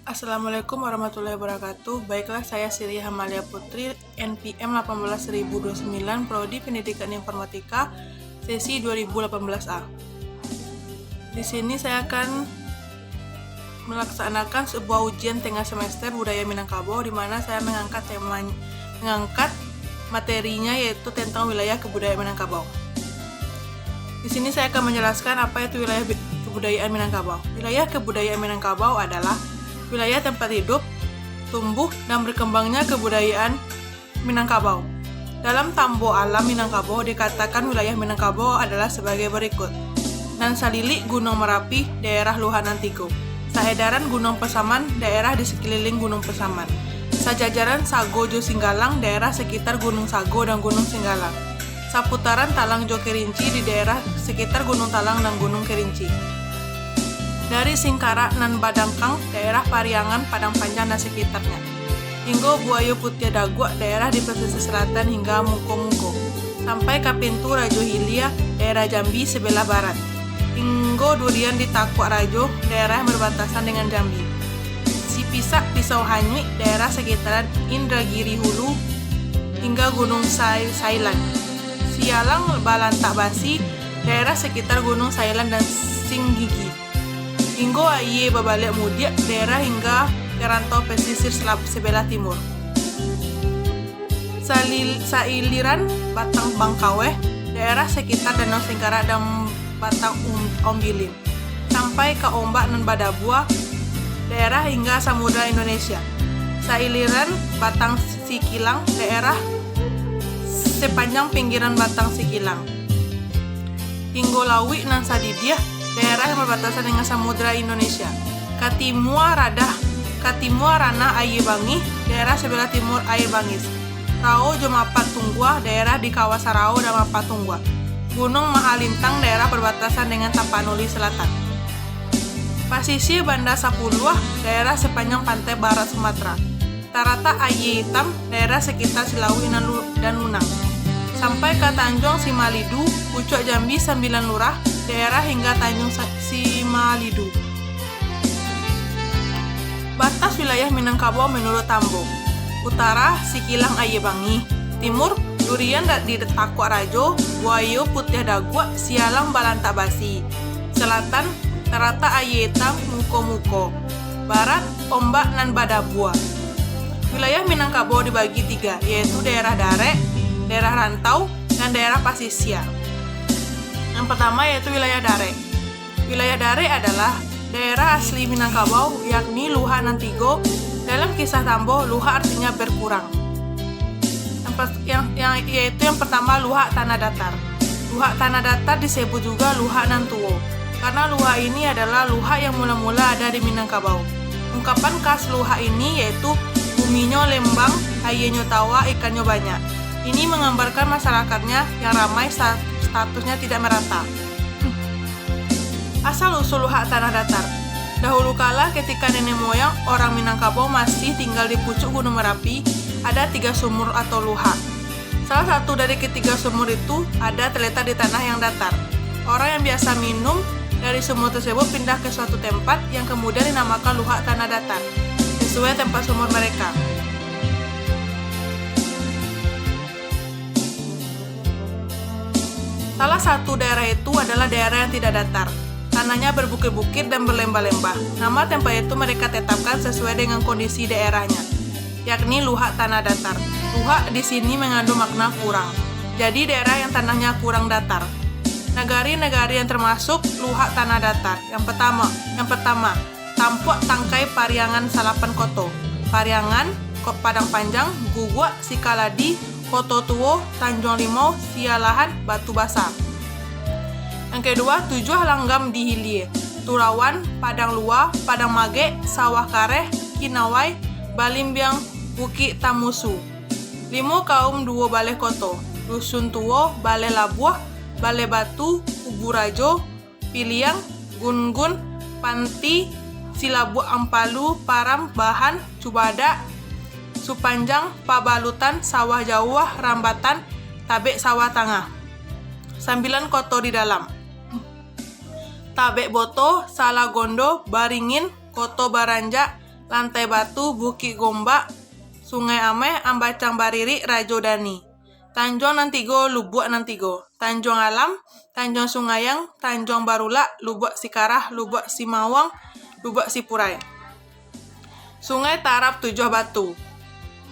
Assalamualaikum warahmatullahi wabarakatuh. Baiklah, saya Siri Hamalia Putri, NPM 18029, Prodi Pendidikan Informatika, sesi 2018A. Di sini saya akan melaksanakan sebuah ujian tengah semester budaya Minangkabau, di mana saya mengangkat materinya yaitu tentang wilayah kebudayaan Minangkabau. Di sini saya akan menjelaskan apa itu wilayah kebudayaan Minangkabau. Wilayah kebudayaan Minangkabau adalah wilayah tempat hidup, tumbuh, dan berkembangnya kebudayaan Minangkabau. Dalam Tambo Alam Minangkabau dikatakan wilayah Minangkabau adalah sebagai berikut. Nan Salili, Gunung Merapi, daerah Luhanan Tigo. Sahedaran, Gunung Pesaman, daerah di sekeliling Gunung Pesaman. Sajajaran, Sago Jo Singgalang, daerah sekitar Gunung Sago dan Gunung Singgalang. Saputaran, Talang Jo Kerinci, di daerah sekitar Gunung Talang dan Gunung Kerinci. Dari Singkara nan Badangkang, daerah Pariangan, Padang Panjang dan sekitarnya. Hingga Buayo Putih Dagua, daerah di pesisir selatan hingga Muko-Muko. Sampai ke Pintu Rajo Hilia, daerah Jambi sebelah barat. Hingga Durian di Takwa Rajo, daerah yang berbatasan dengan Jambi. Sipisak Pisau Hanyui, daerah sekitaran Indragiri Hulu hingga Gunung Sailan. Sialang Balantak Basi, daerah sekitar Gunung Sailan dan Singgigi. Hingga Aye Babalik Mudiak, daerah hingga Kerantau pesisir sebelah timur. Sailiran Batang Bangkaweh, daerah sekitar Danau Singkara dan Batang Ombilin. Sampai ke Ombak nan Badabua, daerah hingga Samudra Indonesia. Sailiran Batang Sikilang, daerah sepanjang pinggiran Batang Sikilang. Hingga Lawi nan Sadidiah, daerah yang berbatasan dengan Samudra Indonesia. Katimua Ranah Aye Bangi, daerah sebelah timur Aye Bangis. Rao Jomapat Tunggua, daerah di kawasan Rao dan Mapat Tunggua. Gunung Mahalintang, daerah berbatasan dengan Tapanuli Selatan. Pasisir Banda Sapuluah, daerah sepanjang pantai barat Sumatera. Tarata Aye Hitam, daerah sekitar Silawi dan Lunang. Sampai ke Tanjung Simalidu, Pucuk Jambi 9 Lurah, daerah hingga Tanjung Simalidu. Batas wilayah Minangkabau menurut Tambo. Utara, Sikilang Aye Bangi. Timur, Durian di Takwa Rajo, Buayo Putih Dagua, Sialang Balantak Basi. Selatan, Tarata Aye Hitam, Muko-Muko. Barat, Ombak nan Badabua. Wilayah Minangkabau dibagi 3, yaitu daerah Dare, daerah Rantau, dan daerah Pasisir. Yang pertama yaitu wilayah Dare. Wilayah Dare adalah daerah asli Minangkabau, yakni Luha nan Tigo. Dalam kisah Tambo, Luha artinya berkurang. Yang pertama Luha Tanah Datar. Luha Tanah Datar disebut juga Luha nan Tuo, karena Luha ini adalah Luha yang mula-mula ada di Minangkabau. Ungkapan khas Luha ini yaitu buminyo lembang, ayenyo tawa, ikannya banyak. Ini menggambarkan masyarakatnya yang ramai statusnya tidak merata. Asal-usul Luha Tanah Datar. Dahulu kala ketika nenek moyang orang Minangkabau masih tinggal di pucuk Gunung Merapi, ada 3 sumur atau luha. Salah satu dari ketiga sumur itu ada terletak di tanah yang datar. Orang yang biasa minum dari sumur tersebut pindah ke suatu tempat yang kemudian dinamakan Luha Tanah Datar, sesuai tempat sumur mereka. Salah satu daerah itu adalah daerah yang tidak datar. Tanahnya berbukit-bukit dan berlembah-lembah. Nama tempat itu mereka tetapkan sesuai dengan kondisi daerahnya, yakni Luha Tanah Datar. Luha di sini mengandung makna kurang. Jadi daerah yang tanahnya kurang datar. Negari-negari yang termasuk Luha Tanah Datar. Yang pertama, Tampuak Tangkai Pariangan Salapan Koto. Pariangan, Padang Panjang, Gugua, Sikaladi, Koto Tuo, Tanjung Limau, Sialahan, Batu Basar. Yang kedua, 7 Langgam di Hilie, Turawan, Padang Lua, Padang Mage, Sawah Kareh, Kinawai, Balimbiang, Bukit Tamusu. 5 Kaum Duo Baleh Koto, Dusun Tuo, Baleh Labuah, Baleh Batu, Uburajo, Piliang, Gungun, Panti, Silabu Ampalu, Param, Bahan, Cubada, Supanjang, Pabalutan, Sawah Jawah, Rambatan, Tabek Sawah Tangah. 9 Koto di dalam. Tabek Boto, Salagondo, Baringin, Koto Baranja, Lantai Batu, Bukit Gombak, Sungai Ameh, Ambacang Bariri, Rajo Dani. Tanjung Nantigo, Lubuk Nantigo. Tanjung Alam, Tanjung Sungayang, Tanjung Barula, Lubuk Sikarah, Lubuk Simawang, Lubuk Sipurai. Sungai Tarap, 7 Batu.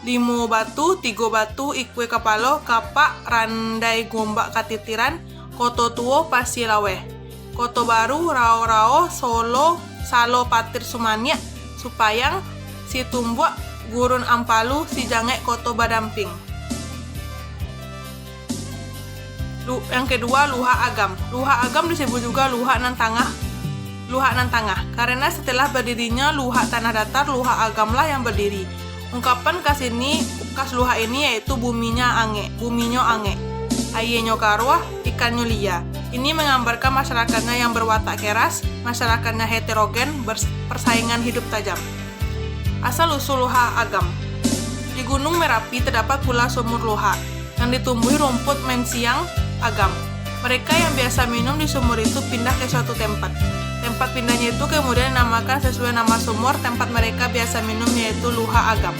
5 Batu, 3 Batu, Ikwe Kapalo, Kapak, Randai Gombak Katitiran, Koto Tuo, Pasilaweh. Koto Baru, Rao-Rao, Solo, Salo Patir Sumania, Supayang, Situmbuak, Gurun Ampalu, Sijangek, Koto Badamping. Yang kedua, Luhak Agam. Luhak Agam disebut juga Luhak Nan Tangah. Karena setelah berdirinya Luhak Tanah Datar, Luhak Agamlah yang berdiri. Ungkapan kas luhak ini yaitu buminyo ange, ayenyo karwah, ikannya lia. Ini menggambarkan masyarakatnya yang berwatak keras, masyarakatnya heterogen, persaingan hidup tajam. Asal-usul Luhak Agam. Di Gunung Merapi terdapat pula sumur luhak yang ditumbuhi rumput mensiang agam. Mereka yang biasa minum di sumur itu pindah ke suatu tempat. Tempat pindahnya itu kemudian dinamakan sesuai nama sumur tempat mereka biasa minum, yaitu Luhak Agam.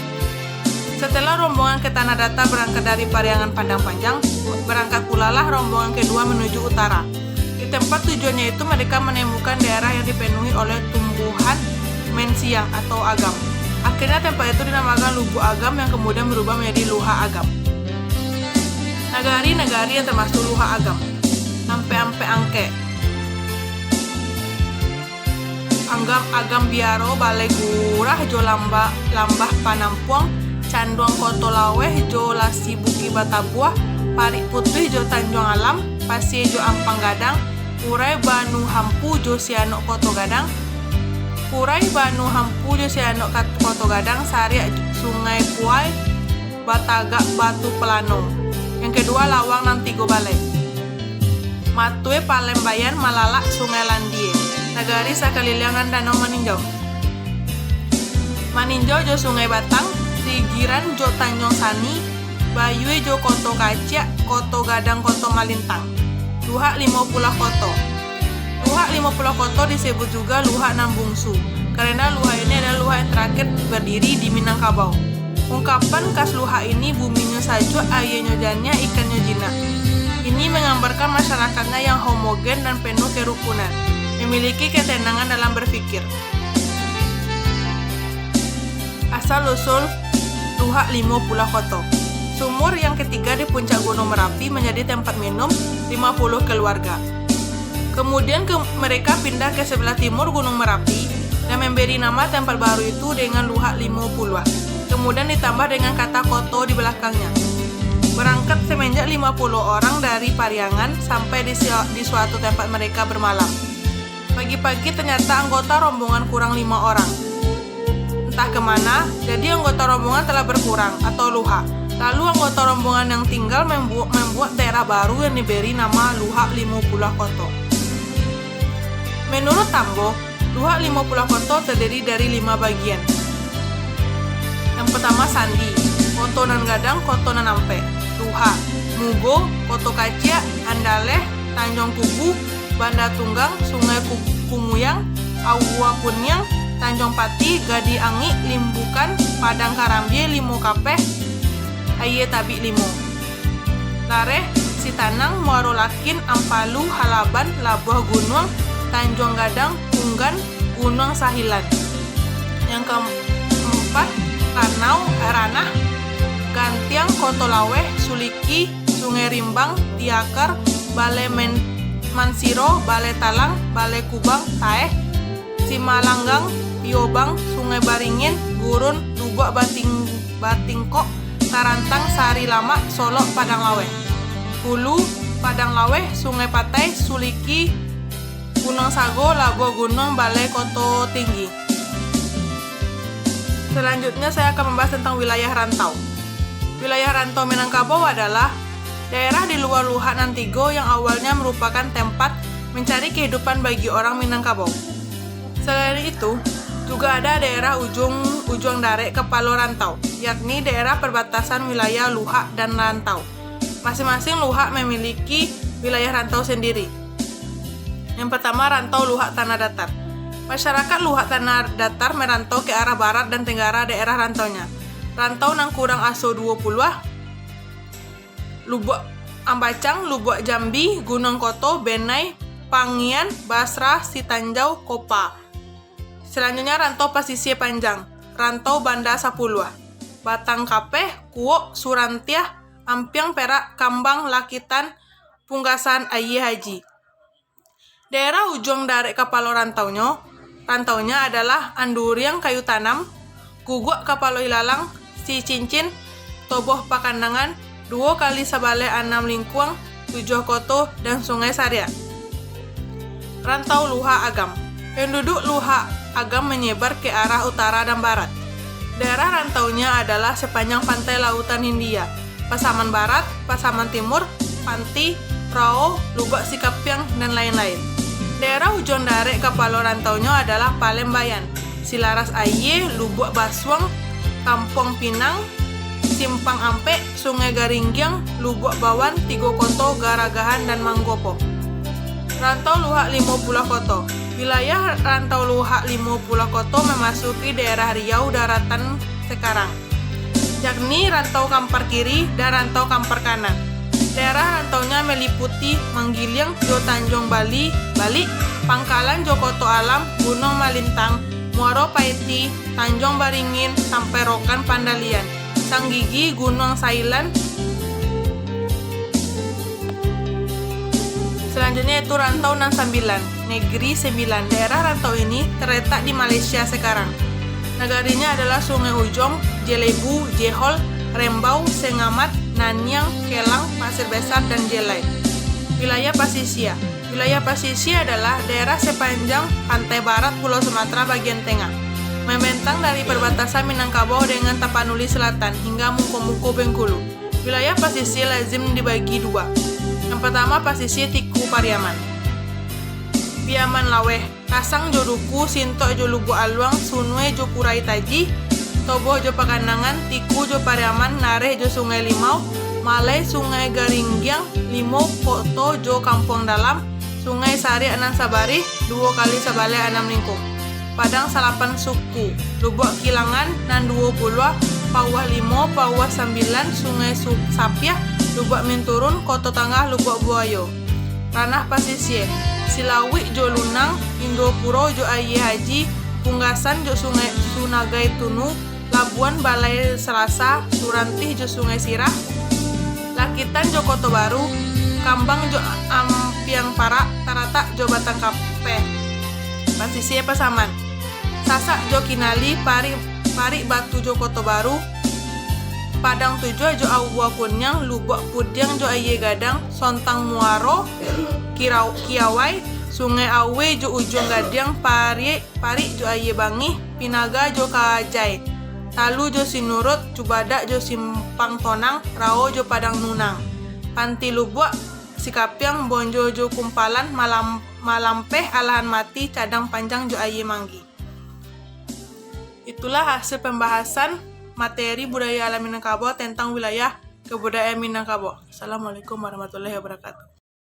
Setelah rombongan ke Tanah Datar berangkat dari Pariangan Pandang Panjang, berangkat pula lah rombongan kedua menuju utara. Di tempat tujuannya itu mereka menemukan daerah yang dipenuhi oleh tumbuhan mensiang atau agam. Akhirnya tempat itu dinamakan Lubuk Agam yang kemudian berubah menjadi Luhak Agam. Nagari-nagari yang termasuk Luhak Agam. Ampe-ampe angke. Anggam Agam Biaro, Balai Gurah, Jo Lambah Panampuang, Canduang Koto Laweh, Jo Lasi Buki Batabuah, Parik Putih, Jo Tanjung Alam, Pasie, Jo Ampang Gadang, Kurai Banu Hampu, Jo Sianok Koto Gadang, Kurai Banu Hampu, Jo Sianok Koto Gadang, Sariak Sungai Puai, Batagak Batu Pelano. Yang kedua, Lawang Nantigo Balai. Matue Palembayan, Malalak Sungai Landie. Nagari sakalilangan Danau Maninjau. Maninjau Jo Sungai Batang, Sigiran Jo Tanjung Sani, Bayue Jo Koto Kacia, Koto Gadang Koto Malintang. Luhak 50 Koto. Luhak 50 Koto disebut juga Luhak Nan Bungsu, karena luhak ini adalah luhak yang terakhir berdiri di Minangkabau. Ungkapan kas luhak ini buminya sajo, ayenyo janya, ikannya jina. Ini menggambarkan masyarakatnya yang homogen dan penuh kerukunan, memiliki ketenangan dalam berpikir. Asal-usul Luhak 50 Koto. Sumur yang ketiga di puncak Gunung Merapi menjadi tempat minum 50 keluarga. Kemudian mereka pindah ke sebelah timur Gunung Merapi dan memberi nama tempat baru itu dengan Luhak 50. Kemudian ditambah dengan kata Koto di belakangnya. Berangkat semenjak 50 orang dari Pariangan sampai di suatu tempat mereka bermalam. Pagi-pagi ternyata anggota rombongan kurang 5 orang. Entah kemana, jadi anggota rombongan telah berkurang atau luhak. Lalu anggota rombongan yang tinggal membuat daerah baru yang diberi nama Luhak 50 Koto. Menurut Tambo, Luhak 50 Koto terdiri dari 5 bagian. Yang pertama Sandi, Koto Nan Gadang, Koto Nan Ampe. Luhak, Mugo, Koto Kacia, Andaleh, Tanjung Kubu, Banda Tunggang, Sungai Kumuyang, Awa Kunyang, Tanjung Pati, Gadi Angi, Limbukan, Padang Karambie, Limo Kapeh, Aye Tabi Limo. Lareh, Sitanang, Muaro Lakin, Ampalu, Halaban, Labuh Gunung, Tanjung Gadang, Unggan, Gunung Sahilan. Yang keempat, Ranah, Gantiang, Koto Laweh, Suliki, Sungai Rimbang, Tiakar, Balai Mansiro, Balai Talang, Balai Kubang, Taeh, Simalanggang, Piobang, Sungai Baringin, Gurun, Lubuk Batingkok, Karantang, Sari Lama, Solok, Padang Laweh. Hulu, Padang Laweh, Sungai Patai, Suliki, Gunung Sago, Labuh Gunung, Balai Koto Tinggi. Selanjutnya saya akan membahas tentang wilayah rantau. Wilayah rantau Minangkabau adalah daerah di luar Luhak Nantigo yang awalnya merupakan tempat mencari kehidupan bagi orang Minangkabau. Selain itu, juga ada daerah ujung Darek Kepalo Rantau, yakni daerah perbatasan wilayah Luhak dan Rantau. Masing-masing Luhak memiliki wilayah rantau sendiri. Yang pertama, Rantau Luhak Tanah Datar. Masyarakat luhak tanah datar merantau ke arah barat dan tenggara daerah rantaunya. Rantau nang kurang aso 20 Lubuk Ambacang, Lubuk Jambi, Gunung Koto, Benai, Pangian, Basrah, Sitanjau, Kopa. Selanjutnya rantau pasisir panjang. Rantau Banda Sapulua, Batang Kapeh, Kuok, Surantiah, Ampiang, Perak, Kambang, Lakitan, Punggasan, Aye Haji. Daerah ujung dari kapalo rantaunya adalah Anduriang Kayu Tanam, Guguk Kapalo Ilalang, Si Cincin, Toboh Pakandangan, 2 kali Sabale 6 Lingkuang, 7 Koto, dan Sungai Saria. Rantau Luha Agam. Penduduk Luha Agam menyebar ke arah utara dan barat. Daerah rantaunya adalah sepanjang pantai Lautan Hindia, Pasaman Barat, Pasaman Timur, Panti, Rao, Lubak Sikapiang, dan lain-lain. Daerah ujung dari kapalo rantaunya adalah Palembayan, Silaras Aye, Lubuk Baswang, Kampung Pinang, Simpang Ampe, Sungai Garinggiang, Lubuk Bawan, Tigo Koto, Garagahan, dan Manggopo. Rantau Luhak Limo Pulau Koto. Wilayah Rantau Luhak Limo Pulau Koto memasuki daerah Riau daratan sekarang, yakni Rantau Kampar Kiri dan Rantau Kampar Kanan. Daerah rantaunya meliputi Manggiliang, Jo Tanjung Bali, Pangkalan Jokoto Alam, Gunung Malintang, Muaro Paiti, Tanjung Baringin, sampai Rokan Pandalian, Sanggigi, Gunung Sailan. Selanjutnya itu Rantau Nan Sambilan, Negeri 9. Daerah rantau ini terletak di Malaysia sekarang. Negarinya adalah Sungai Ujong, Jelebu, Jehol, Rembau, Sengamat, Nanyang, Kelang, Pasir Besar, dan Jelai. Wilayah Pasisir. Wilayah Pasisir adalah daerah sepanjang pantai barat Pulau Sumatera bagian tengah, membentang dari perbatasan Minangkabau dengan Tapanuli Selatan hingga Muko-Muko Bengkulu. Wilayah Pasisir lazim dibagi 2. Yang pertama Pasisir Tiku Pariaman. Piaman Laweh, Kasang Jo Duku, Sinto Jo Lubu Aluang, Sunwe Jo Purai Taji, Toboh Jo Pakandangan, Tiku Jo Pariaman, Nareh Jo Sungai Limau, Malai Sungai Garinggiang, Limo Koto Jo Kampung Dalam, Sungai Sari Anan Sabari, 2 kali Sabale 6 Lingkung, Padang Salapan Suku, Lubuk Kilangan, Nan 20, Pawah Limo, Pawah 9, Sungai Sapiah, Lubuk Minturun, Koto Tangah, Lubuk Buayo. Ranah Pasisir, Silawi Jo Lunang, Indopuro Jo Aye Haji, Punggasan Jo Sungai Sunagai Tunu, Labuan Balai Selasa, Surantih Jo Sungai Sirah, Lakitan Jo Koto Baru, Kambang Jo Ampiang Parak, Taratak Jo Batang Kapeh. Pasisir Pasaman, Sasak Jo Kinali, Pari Batu Jo Koto Baru, Padang Tujuh Jo Awa Kunyang, Lubuk Pudyang Jo Aye Gadang, Sontang Muaro, Kiawai, Sungai Awe Jo Ujung Gadiang, Pari Jo Aye Bangi, Pinaga Jo Kajai, Talu Jo Sinurut, Cubadak Jo Simpang Tonang, Rao Jo Padang Nunang, Panti Lubuk Sikapiang, Bonjo Jo Kumpalan, Malampeh, Alahan Mati, Cadang Panjang Jo Aye Manggi. Itulah hasil pembahasan materi budaya alam Minangkabau tentang wilayah kebudayaan Minangkabau. Assalamualaikum warahmatullahi wabarakatuh.